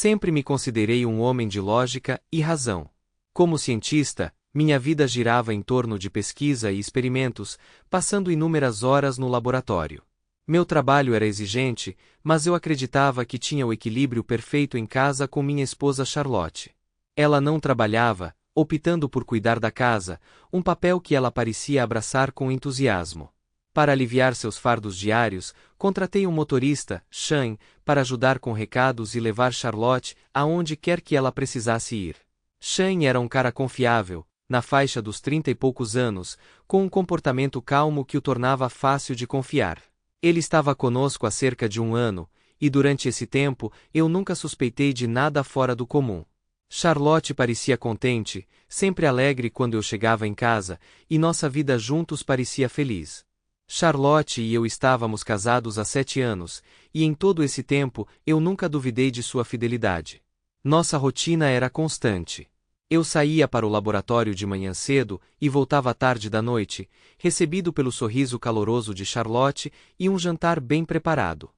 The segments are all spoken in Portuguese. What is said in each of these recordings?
Sempre me considerei um homem de lógica e razão. Como cientista, minha vida girava em torno de pesquisa e experimentos, passando inúmeras horas no laboratório. Meu trabalho era exigente, mas eu acreditava que tinha o equilíbrio perfeito em casa com minha esposa Charlotte. Ela não trabalhava, optando por cuidar da casa, um papel que ela parecia abraçar com entusiasmo. Para aliviar seus fardos diários, contratei um motorista, Sean, para ajudar com recados e levar Charlotte aonde quer que ela precisasse ir. Sean era um cara confiável, na faixa dos 30 e poucos anos, com um comportamento calmo que o tornava fácil de confiar. Ele estava conosco há cerca de 1 ano, e durante esse tempo eu nunca suspeitei de nada fora do comum. Charlotte parecia contente, sempre alegre quando eu chegava em casa, e nossa vida juntos parecia feliz. Charlotte e eu estávamos casados há 7 anos, e em todo esse tempo eu nunca duvidei de sua fidelidade. Nossa rotina era constante. Eu saía para o laboratório de manhã cedo e voltava tarde da noite, recebido pelo sorriso caloroso de Charlotte e um jantar bem preparado.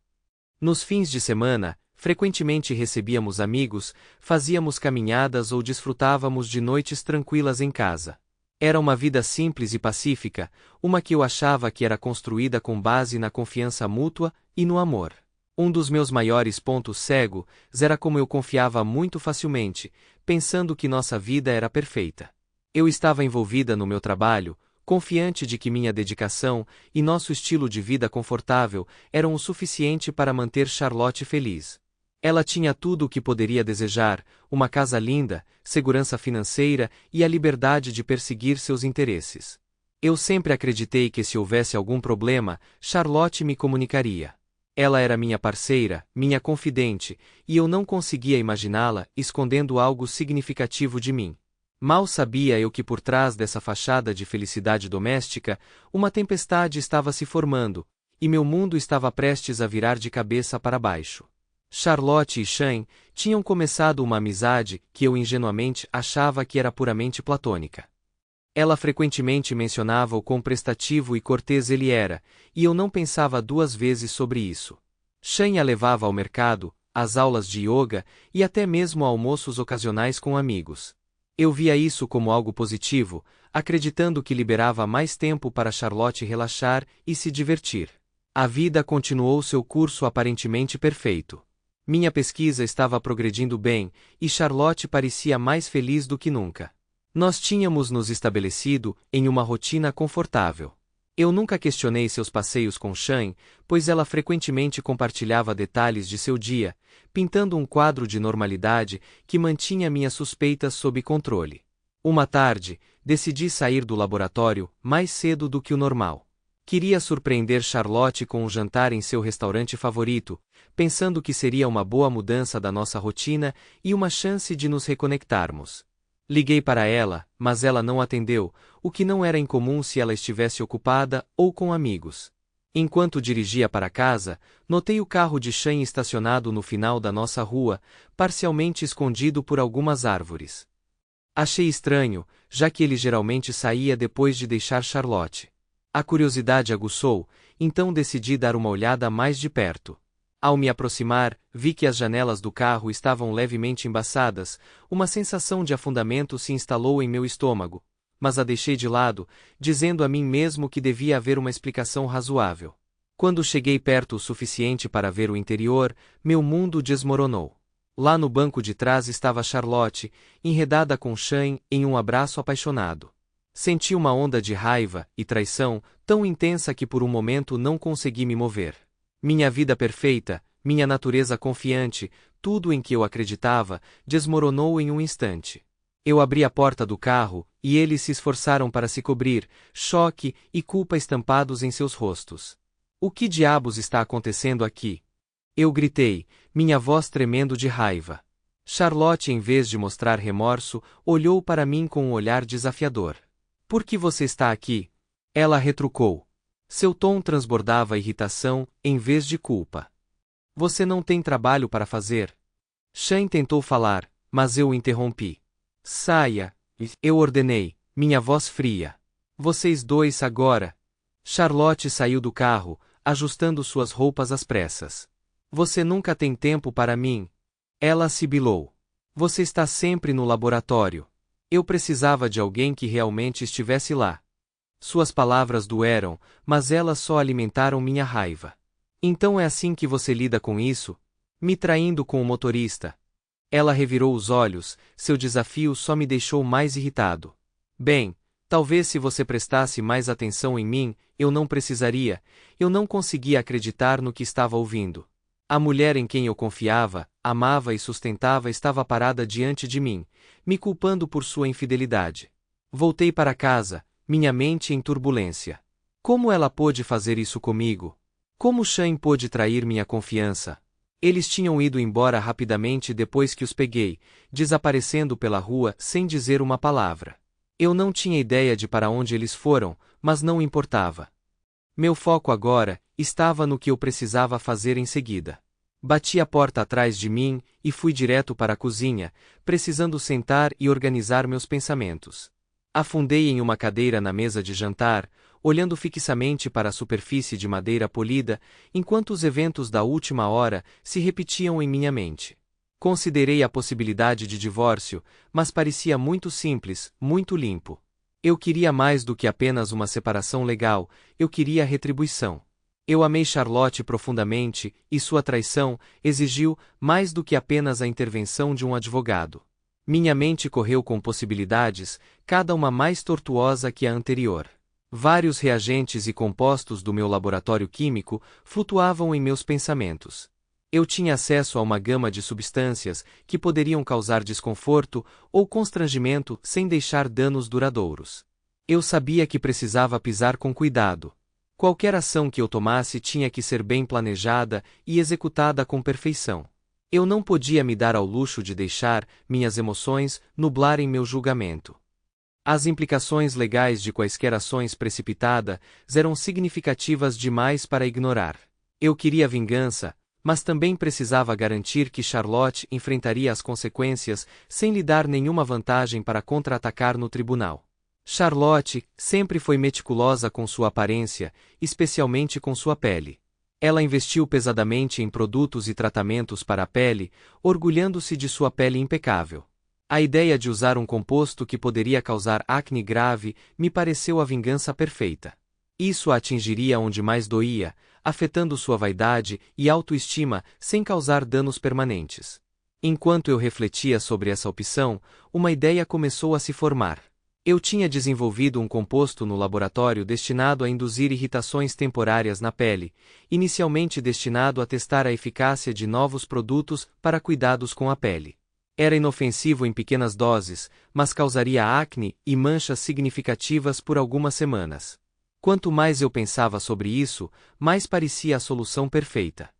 Nos fins de semana, frequentemente recebíamos amigos, fazíamos caminhadas ou desfrutávamos de noites tranquilas em casa. Era uma vida simples e pacífica, uma que eu achava que era construída com base na confiança mútua e no amor. Um dos meus maiores pontos cegos era como eu confiava muito facilmente, pensando que nossa vida era perfeita. Eu estava envolvida no meu trabalho, confiante de que minha dedicação e nosso estilo de vida confortável eram o suficiente para manter Charlotte feliz. Ela tinha tudo o que poderia desejar, uma casa linda, segurança financeira e a liberdade de perseguir seus interesses. Eu sempre acreditei que se houvesse algum problema, Charlotte me comunicaria. Ela era minha parceira, minha confidente, e eu não conseguia imaginá-la escondendo algo significativo de mim. Mal sabia eu que por trás dessa fachada de felicidade doméstica, uma tempestade estava se formando, e meu mundo estava prestes a virar de cabeça para baixo. Charlotte e Sean tinham começado uma amizade que eu ingenuamente achava que era puramente platônica. Ela frequentemente mencionava o quão prestativo e cortês ele era, e eu não pensava 2 vezes sobre isso. Sean a levava ao mercado, às aulas de yoga e até mesmo a almoços ocasionais com amigos. Eu via isso como algo positivo, acreditando que liberava mais tempo para Charlotte relaxar e se divertir. A vida continuou seu curso aparentemente perfeito. Minha pesquisa estava progredindo bem, e Charlotte parecia mais feliz do que nunca. Nós tínhamos nos estabelecido em uma rotina confortável. Eu nunca questionei seus passeios com Sean, pois ela frequentemente compartilhava detalhes de seu dia, pintando um quadro de normalidade que mantinha minhas suspeitas sob controle. Uma tarde, decidi sair do laboratório mais cedo do que o normal. Queria surpreender Charlotte com um jantar em seu restaurante favorito, pensando que seria uma boa mudança da nossa rotina e uma chance de nos reconectarmos. Liguei para ela, mas ela não atendeu, o que não era incomum se ela estivesse ocupada ou com amigos. Enquanto dirigia para casa, notei o carro de Sean estacionado no final da nossa rua, parcialmente escondido por algumas árvores. Achei estranho, já que ele geralmente saía depois de deixar Charlotte. A curiosidade aguçou, então decidi dar uma olhada mais de perto. Ao me aproximar, vi que as janelas do carro estavam levemente embaçadas, uma sensação de afundamento se instalou em meu estômago, mas a deixei de lado, dizendo a mim mesmo que devia haver uma explicação razoável. Quando cheguei perto o suficiente para ver o interior, meu mundo desmoronou. Lá no banco de trás estava Charlotte, enredada com Sean em um abraço apaixonado. Senti uma onda de raiva e traição tão intensa que por um momento não consegui me mover. Minha vida perfeita, minha natureza confiante, tudo em que eu acreditava, desmoronou em um instante. Eu abri a porta do carro, e eles se esforçaram para se cobrir, choque e culpa estampados em seus rostos. O que diabos está acontecendo aqui? Eu gritei, minha voz tremendo de raiva. Charlotte, em vez de mostrar remorso, olhou para mim com um olhar desafiador. Por que você está aqui? Ela retrucou. Seu tom transbordava irritação, em vez de culpa. Você não tem trabalho para fazer? Sean tentou falar, mas eu o interrompi. Saia, eu ordenei, minha voz fria. Vocês dois agora. Charlotte saiu do carro, ajustando suas roupas às pressas. Você nunca tem tempo para mim. Ela sibilou. Você está sempre no laboratório. Eu precisava de alguém que realmente estivesse lá. Suas palavras doeram, mas elas só alimentaram minha raiva. Então é assim que você lida com isso? Me traindo com o motorista. Ela revirou os olhos, seu desafio só me deixou mais irritado. Bem, talvez se você prestasse mais atenção em mim, eu não precisaria, eu não conseguia acreditar no que estava ouvindo. A mulher em quem eu confiava, amava e sustentava estava parada diante de mim, me culpando por sua infidelidade. Voltei para casa, minha mente em turbulência. Como ela pôde fazer isso comigo? Como Shane pôde trair minha confiança? Eles tinham ido embora rapidamente depois que os peguei, desaparecendo pela rua sem dizer uma palavra. Eu não tinha ideia de para onde eles foram, mas não importava. Meu foco agora estava no que eu precisava fazer em seguida. Bati a porta atrás de mim e fui direto para a cozinha, precisando sentar e organizar meus pensamentos. Afundei em uma cadeira na mesa de jantar, olhando fixamente para a superfície de madeira polida, enquanto os eventos da última hora se repetiam em minha mente. Considerei a possibilidade de divórcio, mas parecia muito simples, muito limpo. Eu queria mais do que apenas uma separação legal, eu queria retribuição. Eu amei Charlotte profundamente, e sua traição exigiu mais do que apenas a intervenção de um advogado. Minha mente correu com possibilidades, cada uma mais tortuosa que a anterior. Vários reagentes e compostos do meu laboratório químico flutuavam em meus pensamentos. Eu tinha acesso a uma gama de substâncias que poderiam causar desconforto ou constrangimento sem deixar danos duradouros. Eu sabia que precisava pisar com cuidado. Qualquer ação que eu tomasse tinha que ser bem planejada e executada com perfeição. Eu não podia me dar ao luxo de deixar minhas emoções nublarem meu julgamento. As implicações legais de quaisquer ações precipitadas eram significativas demais para ignorar. Eu queria vingança, mas também precisava garantir que Charlotte enfrentaria as consequências sem lhe dar nenhuma vantagem para contra-atacar no tribunal. Charlotte sempre foi meticulosa com sua aparência, especialmente com sua pele. Ela investiu pesadamente em produtos e tratamentos para a pele, orgulhando-se de sua pele impecável. A ideia de usar um composto que poderia causar acne grave me pareceu a vingança perfeita. Isso a atingiria onde mais doía, afetando sua vaidade e autoestima sem causar danos permanentes. Enquanto eu refletia sobre essa opção, uma ideia começou a se formar. Eu tinha desenvolvido um composto no laboratório destinado a induzir irritações temporárias na pele, inicialmente destinado a testar a eficácia de novos produtos para cuidados com a pele. Era inofensivo em pequenas doses, mas causaria acne e manchas significativas por algumas semanas. Quanto mais eu pensava sobre isso, mais parecia a solução perfeita.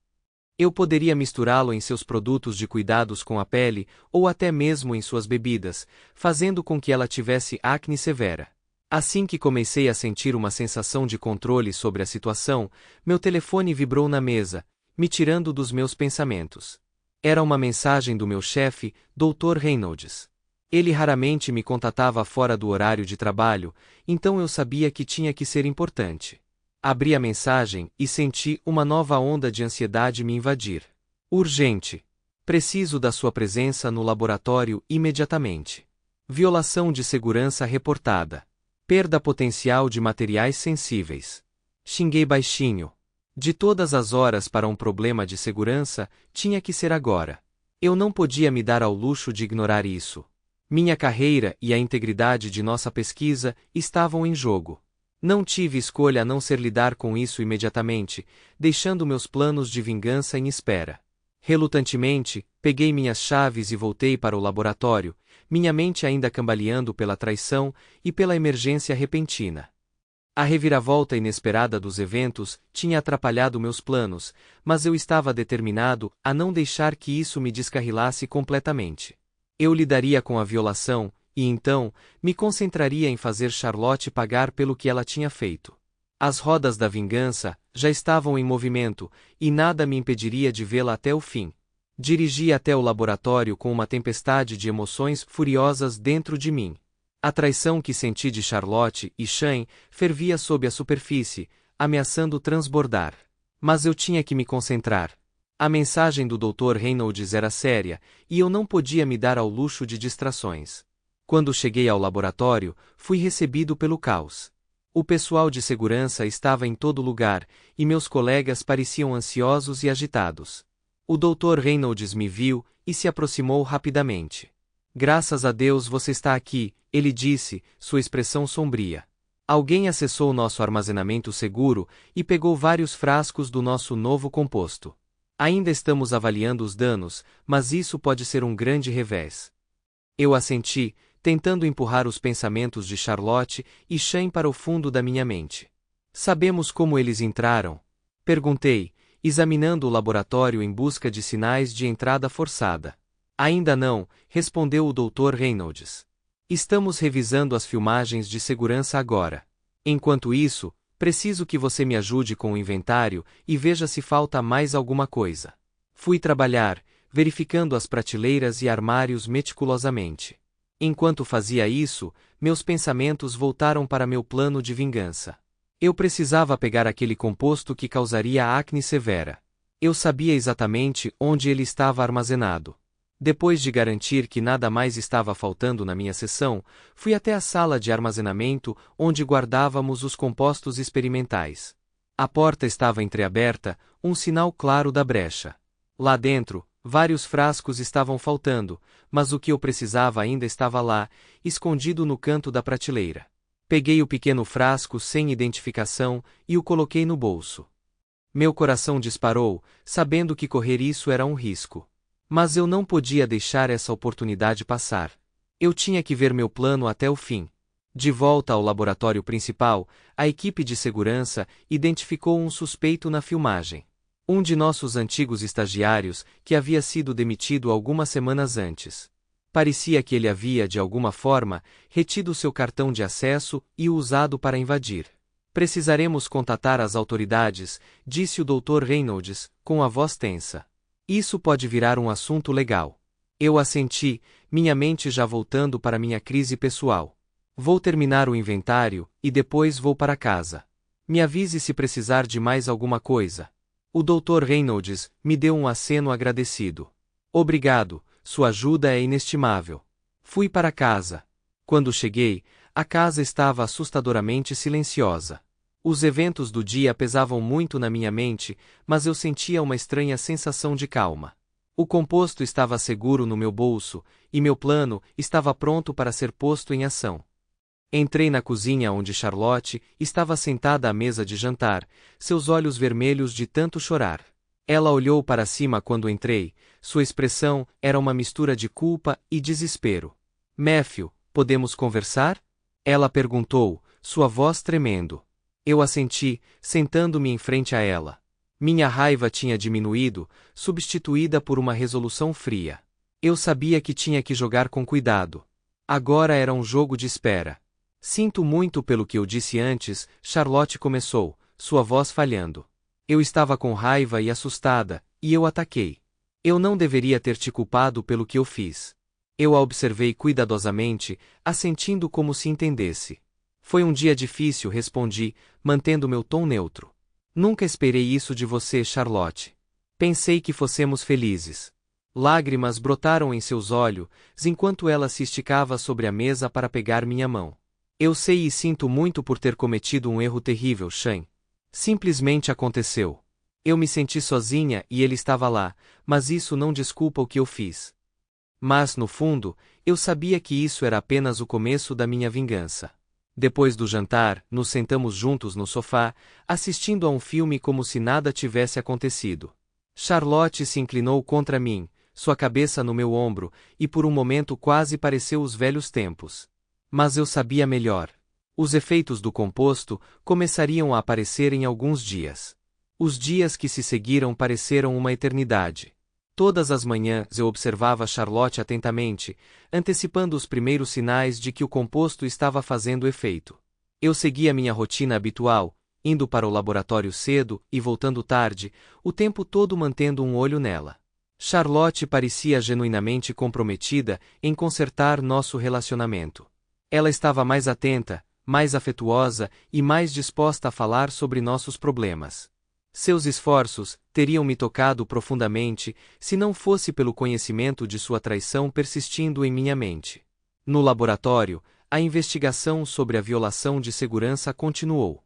Eu poderia misturá-lo em seus produtos de cuidados com a pele, ou até mesmo em suas bebidas, fazendo com que ela tivesse acne severa. Assim que comecei a sentir uma sensação de controle sobre a situação, meu telefone vibrou na mesa, me tirando dos meus pensamentos. Era uma mensagem do meu chefe, Dr. Reynolds. Ele raramente me contatava fora do horário de trabalho, então eu sabia que tinha que ser importante. Abri a mensagem e senti uma nova onda de ansiedade me invadir. Urgente. Preciso da sua presença no laboratório imediatamente. Violação de segurança reportada. Perda potencial de materiais sensíveis. Xinguei baixinho. De todas as horas para um problema de segurança, tinha que ser agora. Eu não podia me dar ao luxo de ignorar isso. Minha carreira e a integridade de nossa pesquisa estavam em jogo. Não tive escolha a não ser lidar com isso imediatamente, deixando meus planos de vingança em espera. Relutantemente, peguei minhas chaves e voltei para o laboratório, minha mente ainda cambaleando pela traição e pela emergência repentina. A reviravolta inesperada dos eventos tinha atrapalhado meus planos, mas eu estava determinado a não deixar que isso me descarrilasse completamente. Eu lidaria com a violação, e então, me concentraria em fazer Charlotte pagar pelo que ela tinha feito. As rodas da vingança já estavam em movimento, e nada me impediria de vê-la até o fim. Dirigi até o laboratório com uma tempestade de emoções furiosas dentro de mim. A traição que senti de Charlotte e Shane fervia sob a superfície, ameaçando transbordar. Mas eu tinha que me concentrar. A mensagem do Dr. Reynolds era séria, e eu não podia me dar ao luxo de distrações. Quando cheguei ao laboratório, fui recebido pelo caos. O pessoal de segurança estava em todo lugar, e meus colegas pareciam ansiosos e agitados. O Dr. Reynolds me viu e se aproximou rapidamente. Graças a Deus você está aqui, ele disse, sua expressão sombria. Alguém acessou nosso armazenamento seguro e pegou vários frascos do nosso novo composto. Ainda estamos avaliando os danos, mas isso pode ser um grande revés. Eu assenti, tentando empurrar os pensamentos de Charlotte e Shane para o fundo da minha mente. Sabemos como eles entraram? Perguntei, examinando o laboratório em busca de sinais de entrada forçada. Ainda não, respondeu o Dr. Reynolds. Estamos revisando as filmagens de segurança agora. Enquanto isso, preciso que você me ajude com o inventário e veja se falta mais alguma coisa. Fui trabalhar, verificando as prateleiras e armários meticulosamente. Enquanto fazia isso, meus pensamentos voltaram para meu plano de vingança. Eu precisava pegar aquele composto que causaria acne severa. Eu sabia exatamente onde ele estava armazenado. Depois de garantir que nada mais estava faltando na minha seção, fui até a sala de armazenamento onde guardávamos os compostos experimentais. A porta estava entreaberta, um sinal claro da brecha. Lá dentro, vários frascos estavam faltando, mas o que eu precisava ainda estava lá, escondido no canto da prateleira. Peguei o pequeno frasco sem identificação e o coloquei no bolso. Meu coração disparou, sabendo que correr isso era um risco. Mas eu não podia deixar essa oportunidade passar. Eu tinha que ver meu plano até o fim. De volta ao laboratório principal, a equipe de segurança identificou um suspeito na filmagem. Um de nossos antigos estagiários, que havia sido demitido algumas semanas antes. Parecia que ele havia, de alguma forma, retido seu cartão de acesso e o usado para invadir. Precisaremos contatar as autoridades, disse o Dr. Reynolds, com a voz tensa. Isso pode virar um assunto legal. Eu assenti, minha mente já voltando para minha crise pessoal. Vou terminar o inventário, e depois vou para casa. Me avise se precisar de mais alguma coisa. O Dr. Reynolds me deu um aceno agradecido. Obrigado, sua ajuda é inestimável. Fui para casa. Quando cheguei, a casa estava assustadoramente silenciosa. Os eventos do dia pesavam muito na minha mente, mas eu sentia uma estranha sensação de calma. O composto estava seguro no meu bolso, e meu plano estava pronto para ser posto em ação. Entrei na cozinha onde Charlotte estava sentada à mesa de jantar, seus olhos vermelhos de tanto chorar. Ela olhou para cima quando entrei, sua expressão era uma mistura de culpa e desespero. Matthew, podemos conversar? Ela perguntou, sua voz tremendo. Eu assenti, sentando-me em frente a ela. Minha raiva tinha diminuído, substituída por uma resolução fria. Eu sabia que tinha que jogar com cuidado. Agora era um jogo de espera. Sinto muito pelo que eu disse antes, Charlotte começou, sua voz falhando. Eu estava com raiva e assustada, e eu ataquei. Eu não deveria ter te culpado pelo que eu fiz. Eu a observei cuidadosamente, assentindo como se entendesse. Foi um dia difícil, respondi, mantendo meu tom neutro. Nunca esperei isso de você, Charlotte. Pensei que fossemos felizes. Lágrimas brotaram em seus olhos, enquanto ela se esticava sobre a mesa para pegar minha mão. Eu sei e sinto muito por ter cometido um erro terrível, Shane. Simplesmente aconteceu. Eu me senti sozinha e ele estava lá, mas isso não desculpa o que eu fiz. Mas, no fundo, eu sabia que isso era apenas o começo da minha vingança. Depois do jantar, nos sentamos juntos no sofá, assistindo a um filme como se nada tivesse acontecido. Charlotte se inclinou contra mim, sua cabeça no meu ombro, e por um momento quase pareceu os velhos tempos. Mas eu sabia melhor. Os efeitos do composto começariam a aparecer em alguns dias. Os dias que se seguiram pareceram uma eternidade. Todas as manhãs eu observava Charlotte atentamente, antecipando os primeiros sinais de que o composto estava fazendo efeito. Eu seguia minha rotina habitual, indo para o laboratório cedo e voltando tarde, o tempo todo mantendo um olho nela. Charlotte parecia genuinamente comprometida em consertar nosso relacionamento. Ela estava mais atenta, mais afetuosa e mais disposta a falar sobre nossos problemas. Seus esforços teriam me tocado profundamente se não fosse pelo conhecimento de sua traição persistindo em minha mente. No laboratório, a investigação sobre a violação de segurança continuou.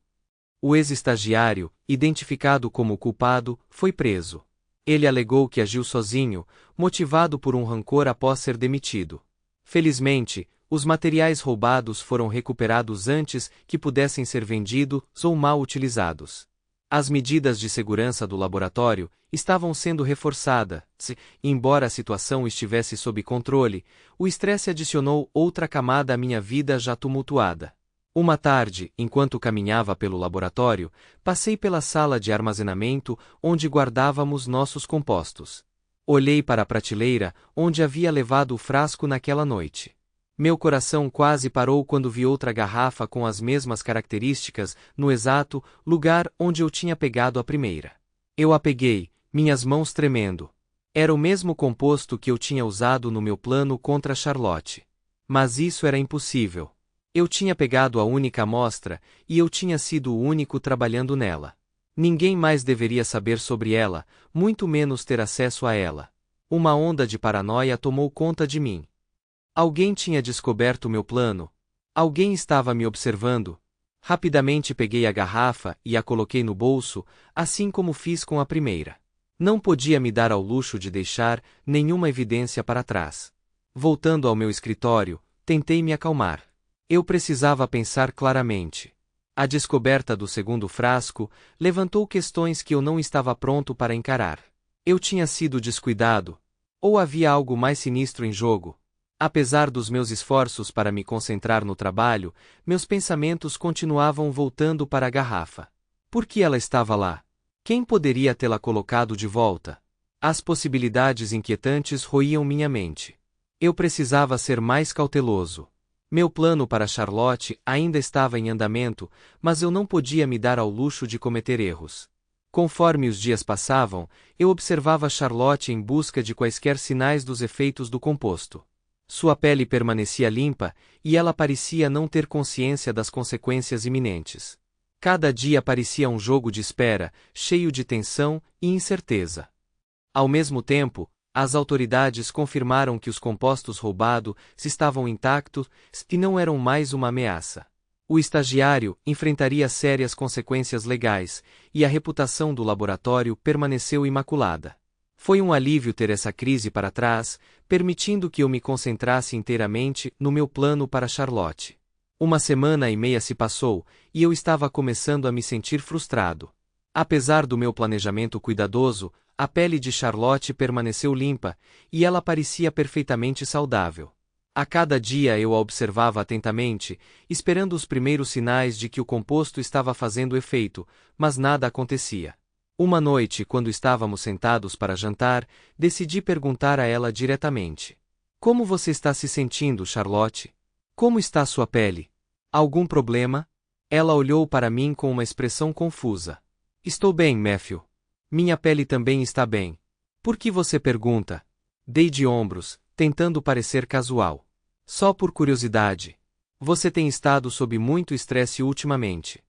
O ex-estagiário, identificado como culpado, foi preso. Ele alegou que agiu sozinho, motivado por um rancor após ser demitido. Felizmente, os materiais roubados foram recuperados antes que pudessem ser vendidos ou mal utilizados. As medidas de segurança do laboratório estavam sendo reforçadas, embora a situação estivesse sob controle, o estresse adicionou outra camada à minha vida já tumultuada. Uma tarde, enquanto caminhava pelo laboratório, passei pela sala de armazenamento onde guardávamos nossos compostos. Olhei para a prateleira onde havia levado o frasco naquela noite. Meu coração quase parou quando vi outra garrafa com as mesmas características no exato lugar onde eu tinha pegado a primeira. Eu a peguei, minhas mãos tremendo. Era o mesmo composto que eu tinha usado no meu plano contra Charlotte. Mas isso era impossível. Eu tinha pegado a única amostra e eu tinha sido o único trabalhando nela. Ninguém mais deveria saber sobre ela, muito menos ter acesso a ela. Uma onda de paranoia tomou conta de mim. Alguém tinha descoberto meu plano. Alguém estava me observando. Rapidamente peguei a garrafa e a coloquei no bolso, assim como fiz com a primeira. Não podia me dar ao luxo de deixar nenhuma evidência para trás. Voltando ao meu escritório, tentei me acalmar. Eu precisava pensar claramente. A descoberta do segundo frasco levantou questões que eu não estava pronto para encarar. Eu tinha sido descuidado? Ou havia algo mais sinistro em jogo? Apesar dos meus esforços para me concentrar no trabalho, meus pensamentos continuavam voltando para a garrafa. Por que ela estava lá? Quem poderia tê-la colocado de volta? As possibilidades inquietantes roíam minha mente. Eu precisava ser mais cauteloso. Meu plano para Charlotte ainda estava em andamento, mas eu não podia me dar ao luxo de cometer erros. Conforme os dias passavam, eu observava Charlotte em busca de quaisquer sinais dos efeitos do composto. Sua pele permanecia limpa, e ela parecia não ter consciência das consequências iminentes. Cada dia parecia um jogo de espera, cheio de tensão e incerteza. Ao mesmo tempo, as autoridades confirmaram que os compostos roubados estavam intactos e não eram mais uma ameaça. O estagiário enfrentaria sérias consequências legais, e a reputação do laboratório permaneceu imaculada. Foi um alívio ter essa crise para trás, permitindo que eu me concentrasse inteiramente no meu plano para Charlotte. 1 semana e meia se passou, e eu estava começando a me sentir frustrado. Apesar do meu planejamento cuidadoso, a pele de Charlotte permaneceu limpa, e ela parecia perfeitamente saudável. A cada dia eu a observava atentamente, esperando os primeiros sinais de que o composto estava fazendo efeito, mas nada acontecia. Uma noite, quando estávamos sentados para jantar, decidi perguntar a ela diretamente: "Como você está se sentindo, Charlotte? Como está sua pele? Algum problema?" Ela olhou para mim com uma expressão confusa. "Estou bem, Matthew. Minha pele também está bem. Por que você pergunta?" Dei de ombros, tentando parecer casual. "Só por curiosidade. Você tem estado sob muito estresse ultimamente."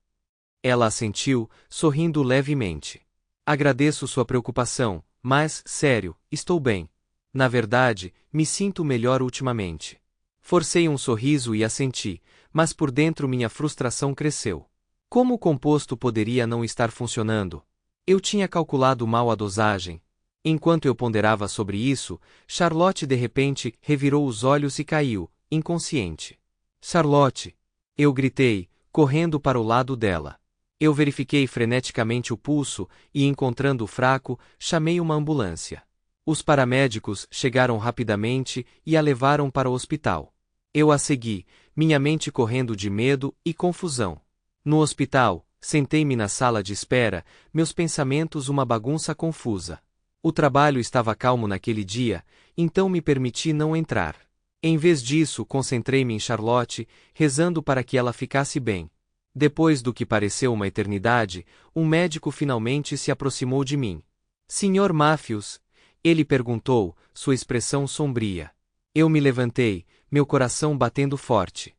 Ela assentiu, sorrindo levemente. "Agradeço sua preocupação, mas, sério, estou bem. Na verdade, me sinto melhor ultimamente." Forcei um sorriso e assenti, mas por dentro minha frustração cresceu. Como o composto poderia não estar funcionando? Eu tinha calculado mal a dosagem. Enquanto eu ponderava sobre isso, Charlotte de repente revirou os olhos e caiu, inconsciente. "Charlotte!" Eu gritei, correndo para o lado dela. Eu verifiquei freneticamente o pulso e, encontrando-o fraco, chamei uma ambulância. Os paramédicos chegaram rapidamente e a levaram para o hospital. Eu a segui, minha mente correndo de medo e confusão. No hospital, sentei-me na sala de espera, meus pensamentos uma bagunça confusa. O trabalho estava calmo naquele dia, então me permiti não entrar. Em vez disso, concentrei-me em Charlotte, rezando para que ela ficasse bem. Depois do que pareceu uma eternidade, um médico finalmente se aproximou de mim. "Sr. Matthews?" Ele perguntou, sua expressão sombria. Eu me levantei, meu coração batendo forte.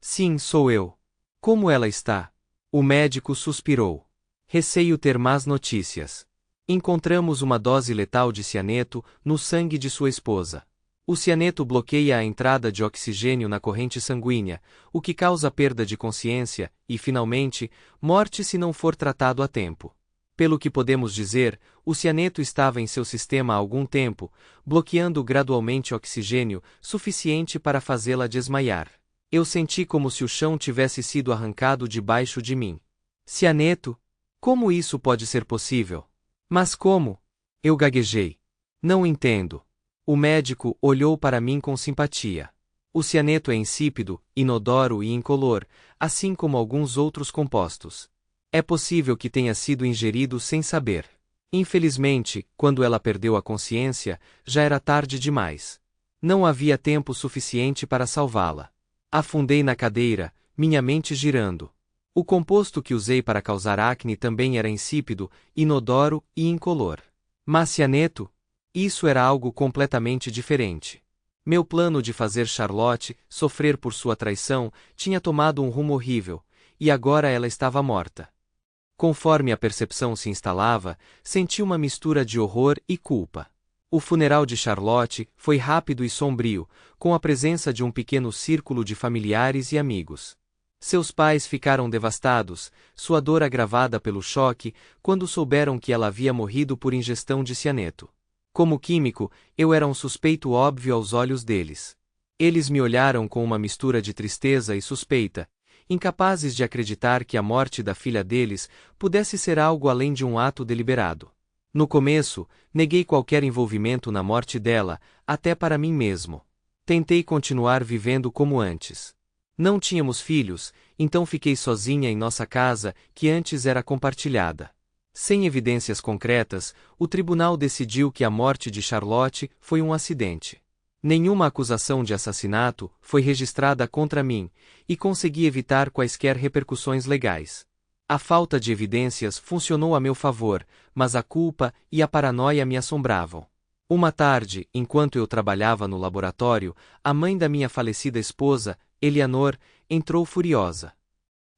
"Sim, sou eu. Como ela está?" O médico suspirou. Receio ter más notícias. Encontramos uma dose letal de cianeto no sangue de sua esposa. O cianeto bloqueia a entrada de oxigênio na corrente sanguínea, o que causa perda de consciência e, finalmente, morte se não for tratado a tempo. Pelo que podemos dizer, o cianeto estava em seu sistema há algum tempo, bloqueando gradualmente oxigênio suficiente para fazê-la desmaiar. Eu senti como se o chão tivesse sido arrancado debaixo de mim. Cianeto? Como isso pode ser possível? Mas como? Eu gaguejei. Não entendo. O médico olhou para mim com simpatia. O cianeto é insípido, inodoro e incolor, assim como alguns outros compostos. É possível que tenha sido ingerido sem saber. Infelizmente, quando ela perdeu a consciência, já era tarde demais. Não havia tempo suficiente para salvá-la. Afundei na cadeira, minha mente girando. O composto que usei para causar acne também era insípido, inodoro e incolor. Mas cianeto? Isso era algo completamente diferente. Meu plano de fazer Charlotte sofrer por sua traição tinha tomado um rumo horrível, e agora ela estava morta. Conforme a percepção se instalava, senti uma mistura de horror e culpa. O funeral de Charlotte foi rápido e sombrio, com a presença de um pequeno círculo de familiares e amigos. Seus pais ficaram devastados, sua dor agravada pelo choque, quando souberam que ela havia morrido por ingestão de cianeto. Como químico, eu era um suspeito óbvio aos olhos deles. Eles me olharam com uma mistura de tristeza e suspeita, incapazes de acreditar que a morte da filha deles pudesse ser algo além de um ato deliberado. No começo, neguei qualquer envolvimento na morte dela, até para mim mesmo. Tentei continuar vivendo como antes. Não tínhamos filhos, então fiquei sozinha em nossa casa, que antes era compartilhada. Sem evidências concretas, o tribunal decidiu que a morte de Charlotte foi um acidente. Nenhuma acusação de assassinato foi registrada contra mim, e consegui evitar quaisquer repercussões legais. A falta de evidências funcionou a meu favor, mas a culpa e a paranoia me assombravam. Uma tarde, enquanto eu trabalhava no laboratório, a mãe da minha falecida esposa, Eleanor, entrou furiosa.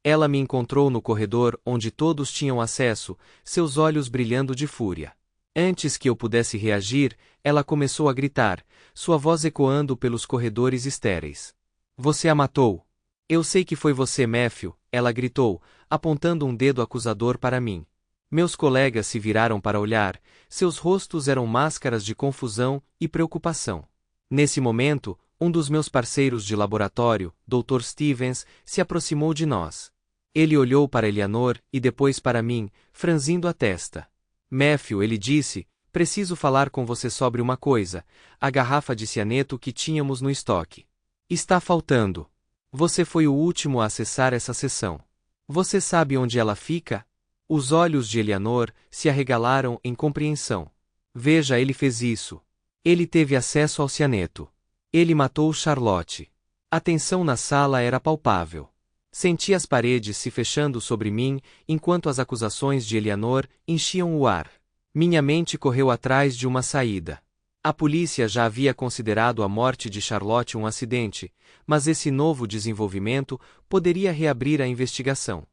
Ela me encontrou no corredor onde todos tinham acesso, seus olhos brilhando de fúria. Antes que eu pudesse reagir, ela começou a gritar, sua voz ecoando pelos corredores estéreis. Você a matou. Eu sei que foi você, Matthew, ela gritou, apontando um dedo acusador para mim. Meus colegas se viraram para olhar, seus rostos eram máscaras de confusão e preocupação. Nesse momento, um dos meus parceiros de laboratório, Dr. Stevens, se aproximou de nós. Ele olhou para Eleanor e depois para mim, franzindo a testa. Matthew, ele disse, preciso falar com você sobre uma coisa, a garrafa de cianeto que tínhamos no estoque. Está faltando. Você foi o último a acessar essa seção. Você sabe onde ela fica? Os olhos de Eleanor se arregalaram em compreensão. Veja, ele fez isso. Ele teve acesso ao cianeto. Ele matou Charlotte. A tensão na sala era palpável. Senti as paredes se fechando sobre mim, enquanto as acusações de Eleanor enchiam o ar. Minha mente correu atrás de uma saída. A polícia já havia considerado a morte de Charlotte um acidente, mas esse novo desenvolvimento poderia reabrir a investigação.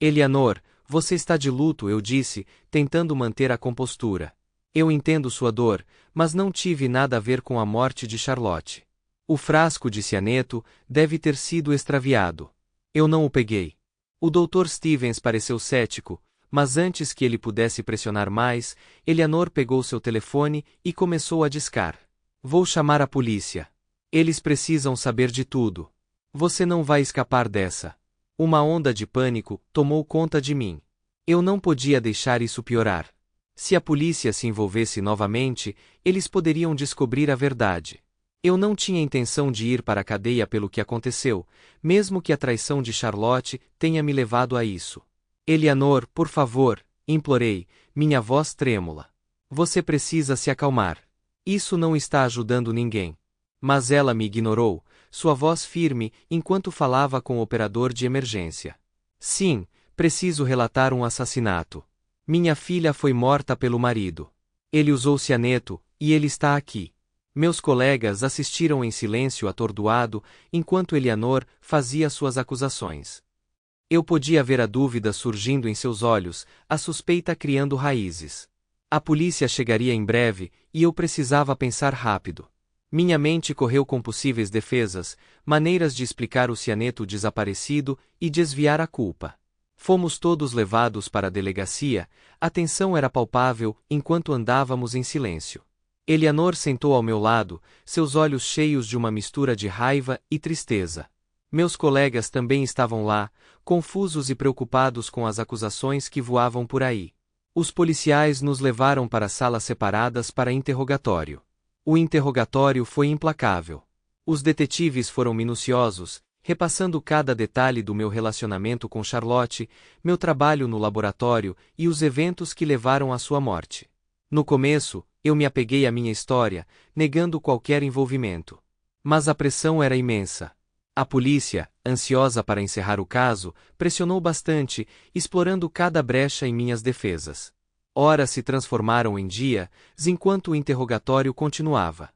Eleanor, você está de luto, eu disse, tentando manter a compostura. Eu entendo sua dor, mas não tive nada a ver com a morte de Charlotte. O frasco de cianeto deve ter sido extraviado. Eu não o peguei. O Dr. Stevens pareceu cético, mas antes que ele pudesse pressionar mais, Eleanor pegou seu telefone e começou a discar. Vou chamar a polícia. Eles precisam saber de tudo. Você não vai escapar dessa. Uma onda de pânico tomou conta de mim. Eu não podia deixar isso piorar. Se a polícia se envolvesse novamente, eles poderiam descobrir a verdade. Eu não tinha intenção de ir para a cadeia pelo que aconteceu, mesmo que a traição de Charlotte tenha me levado a isso. Eleanor, por favor, implorei, minha voz trêmula. Você precisa se acalmar. Isso não está ajudando ninguém. Mas ela me ignorou, sua voz firme, enquanto falava com o operador de emergência. Sim, preciso relatar um assassinato. Minha filha foi morta pelo marido. Ele usou cianeto, e ele está aqui. Meus colegas assistiram em silêncio atordoado, enquanto Eleanor fazia suas acusações. Eu podia ver a dúvida surgindo em seus olhos, a suspeita criando raízes. A polícia chegaria em breve, e eu precisava pensar rápido. Minha mente correu com possíveis defesas, maneiras de explicar o cianeto desaparecido e desviar a culpa. Fomos todos levados para a delegacia, a tensão era palpável enquanto andávamos em silêncio. Eleanor sentou ao meu lado, seus olhos cheios de uma mistura de raiva e tristeza. Meus colegas também estavam lá, confusos e preocupados com as acusações que voavam por aí. Os policiais nos levaram para salas separadas para interrogatório. O interrogatório foi implacável. Os detetives foram minuciosos, repassando cada detalhe do meu relacionamento com Charlotte, meu trabalho no laboratório e os eventos que levaram à sua morte. No começo, eu me apeguei à minha história, negando qualquer envolvimento. Mas a pressão era imensa. A polícia, ansiosa para encerrar o caso, pressionou bastante, explorando cada brecha em minhas defesas. Horas se transformaram em dias, enquanto o interrogatório continuava.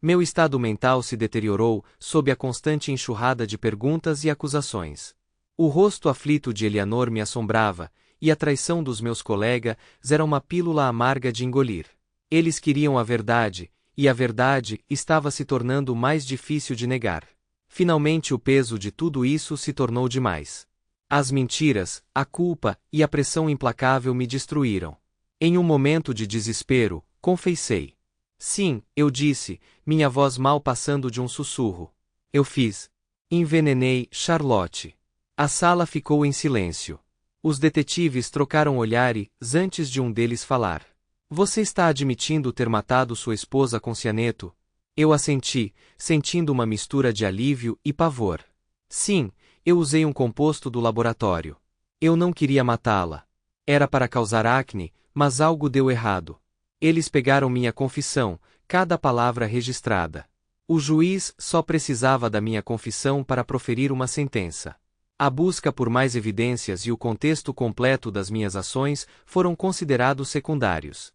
Meu estado mental se deteriorou sob a constante enxurrada de perguntas e acusações. O rosto aflito de Eleanor me assombrava, e a traição dos meus colegas era uma pílula amarga de engolir. Eles queriam a verdade, e a verdade estava se tornando mais difícil de negar. Finalmente o peso de tudo isso se tornou demais. As mentiras, a culpa e a pressão implacável me destruíram. Em um momento de desespero, confessei. Sim, eu disse, minha voz mal passando de um sussurro. Eu fiz. Envenenei Charlotte. A sala ficou em silêncio. Os detetives trocaram olhares antes de um deles falar. Você está admitindo ter matado sua esposa com cianeto? Eu assenti, sentindo uma mistura de alívio e pavor. Sim, eu usei um composto do laboratório. Eu não queria matá-la. Era para causar acne, mas algo deu errado. Eles pegaram minha confissão, cada palavra registrada. O juiz só precisava da minha confissão para proferir uma sentença. A busca por mais evidências e o contexto completo das minhas ações foram considerados secundários.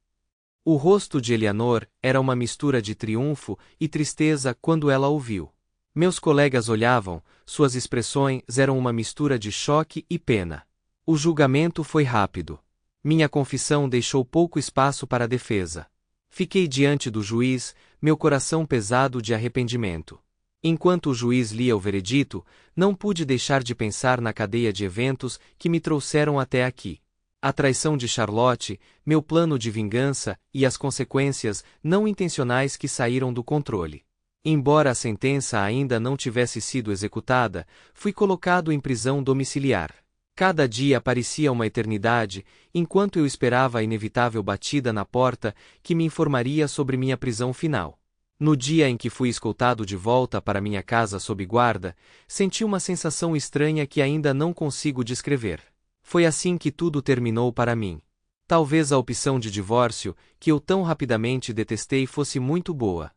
O rosto de Eleanor era uma mistura de triunfo e tristeza quando ela ouviu. Meus colegas olhavam, suas expressões eram uma mistura de choque e pena. O julgamento foi rápido. Minha confissão deixou pouco espaço para a defesa. Fiquei diante do juiz, meu coração pesado de arrependimento. Enquanto o juiz lia o veredito, não pude deixar de pensar na cadeia de eventos que me trouxeram até aqui. A traição de Charlotte, meu plano de vingança e as consequências não intencionais que saíram do controle. Embora a sentença ainda não tivesse sido executada, fui colocado em prisão domiciliar. Cada dia parecia uma eternidade, enquanto eu esperava a inevitável batida na porta que me informaria sobre minha prisão final. No dia em que fui escoltado de volta para minha casa sob guarda, senti uma sensação estranha que ainda não consigo descrever. Foi assim que tudo terminou para mim. Talvez a opção de divórcio, que eu tão rapidamente detestei, fosse muito boa.